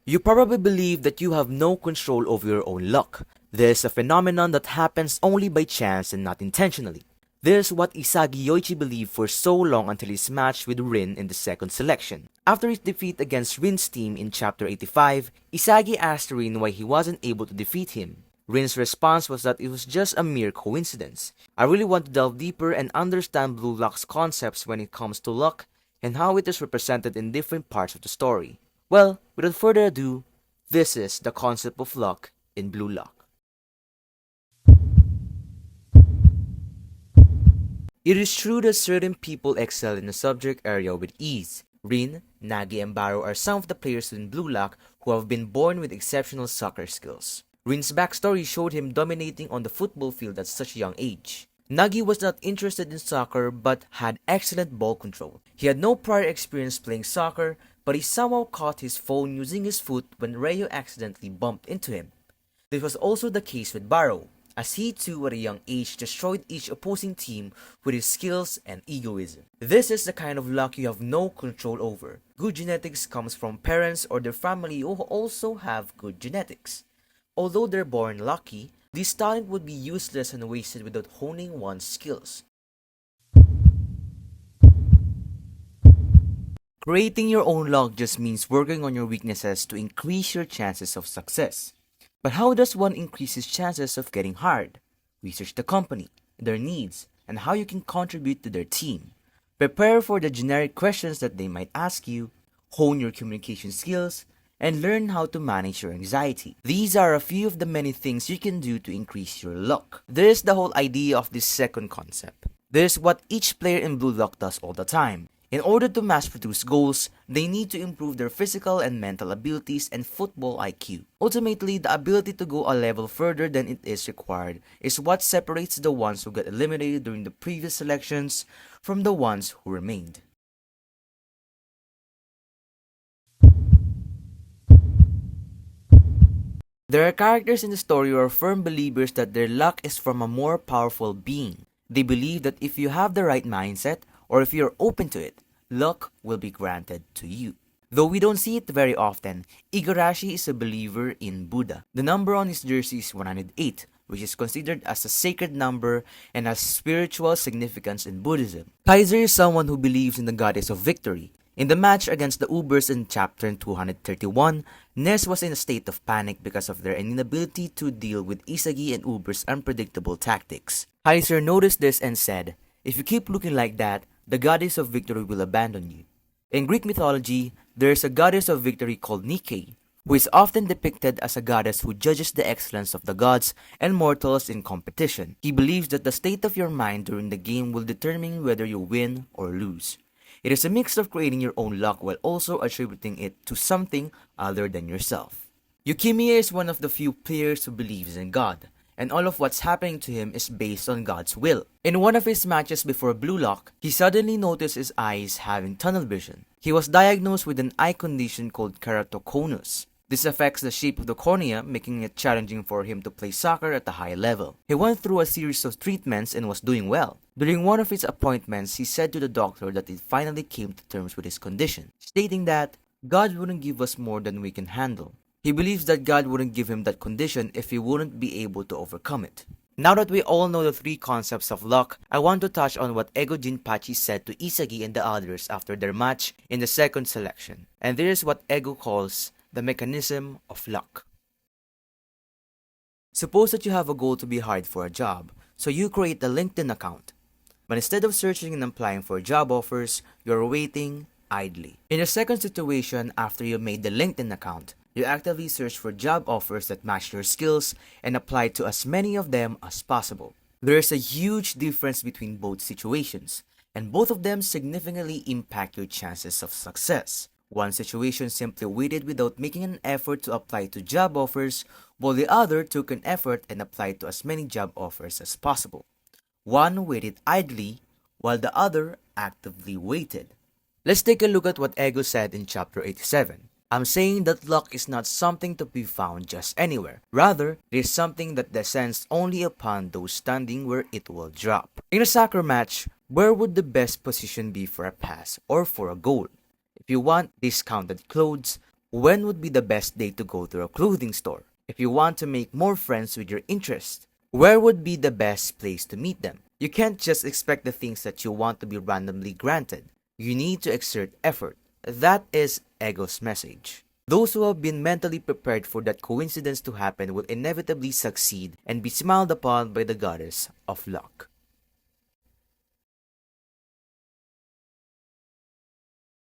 You probably believe that you have no control over your own luck. This is a phenomenon that happens only by chance and not intentionally. This is what Isagi Yoichi believed for so long until his match with Rin in the second selection. After his defeat against Rin's team in chapter 85, Isagi asked Rin why he wasn't able to defeat him. Rin's response was that it was just a mere coincidence. I really want to delve deeper and understand Blue Lock's concepts when it comes to luck and how it is represented in different parts of the story. Well, without further ado, this is the concept of luck in Blue Lock. It is true that certain people excel in the subject area with ease. Rin, Nagi, and Barrow are some of the players in Blue Lock who have been born with exceptional soccer skills. Rin's backstory showed him dominating on the football field at such a young age. Nagi was not interested in soccer but had excellent ball control. He had no prior experience playing soccer, but he somehow caught his phone using his foot when Rayo accidentally bumped into him. This was also the case with Barrow, as he too at a young age destroyed each opposing team with his skills and egoism. This is the kind of luck you have no control over. Good genetics comes from parents or their family who also have good genetics. Although they're born lucky, this talent would be useless and wasted without honing one's skills. Creating your own luck just means working on your weaknesses to increase your chances of success. But how does one increase his chances of getting hired? Research the company, their needs, and how you can contribute to their team. Prepare for the generic questions that they might ask you, hone your communication skills, and learn how to manage your anxiety. These are a few of the many things you can do to increase your luck. This is the whole idea of this second concept. This is what each player in Blue Lock does all the time. In order to mass produce goals, they need to improve their physical and mental abilities and football IQ. Ultimately, the ability to go a level further than it is required is what separates the ones who got eliminated during the previous selections from the ones who remained. There are characters in the story who are firm believers that their luck is from a more powerful being. They believe that if you have the right mindset, or if you're open to it, luck will be granted to you. Though we don't see it very often, Igarashi is a believer in Buddha. The number on his jersey is 108, which is considered as a sacred number and has spiritual significance in Buddhism. Kaiser is someone who believes in the goddess of victory. In the match against the Ubers in chapter 231, Ness was in a state of panic because of their inability to deal with Isagi and Uber's unpredictable tactics. Kaiser noticed this and said, "If you keep looking like that, the goddess of victory will abandon you." In Greek mythology, there is a goddess of victory called Nike, who is often depicted as a goddess who judges the excellence of the gods and mortals in competition. He believes that the state of your mind during the game will determine whether you win or lose. It is a mix of creating your own luck while also attributing it to something other than yourself. Yukimiya is one of the few players who believes in God, and all of what's happening to him is based on God's will. In one of his matches before Blue Lock, he suddenly noticed his eyes having tunnel vision. He was diagnosed with an eye condition called keratoconus. This affects the shape of the cornea, making it challenging for him to play soccer at a high level. He went through a series of treatments and was doing well. During one of his appointments, he said to the doctor that he finally came to terms with his condition, stating that God wouldn't give us more than we can handle. He believes that God wouldn't give him that condition if he wouldn't be able to overcome it. Now that we all know the three concepts of luck, I want to touch on what Ego Jinpachi said to Isagi and the others after their match in the second selection. And this is what Ego calls the mechanism of luck. Suppose that you have a goal to be hired for a job, so you create a LinkedIn account. But instead of searching and applying for job offers, you're waiting idly. In the second situation, after you made the LinkedIn account, you actively search for job offers that match your skills and apply to as many of them as possible. There is a huge difference between both situations, and both of them significantly impact your chances of success. One situation simply waited without making an effort to apply to job offers, while the other took an effort and applied to as many job offers as possible. One waited idly, while the other actively waited. Let's take a look at what Ego said in chapter 87. I'm saying that luck is not something to be found just anywhere. Rather, it is something that descends only upon those standing where it will drop. In a soccer match, where would the best position be for a pass or for a goal? If you want discounted clothes, When would be the best day to go to a clothing store? If you want to make more friends with your interest, where would be the best place to meet them? You can't just expect the things that you want to be randomly granted. You need to exert effort. That is Ego's message. Those who have been mentally prepared for that coincidence to happen will inevitably succeed and be smiled upon by the goddess of luck.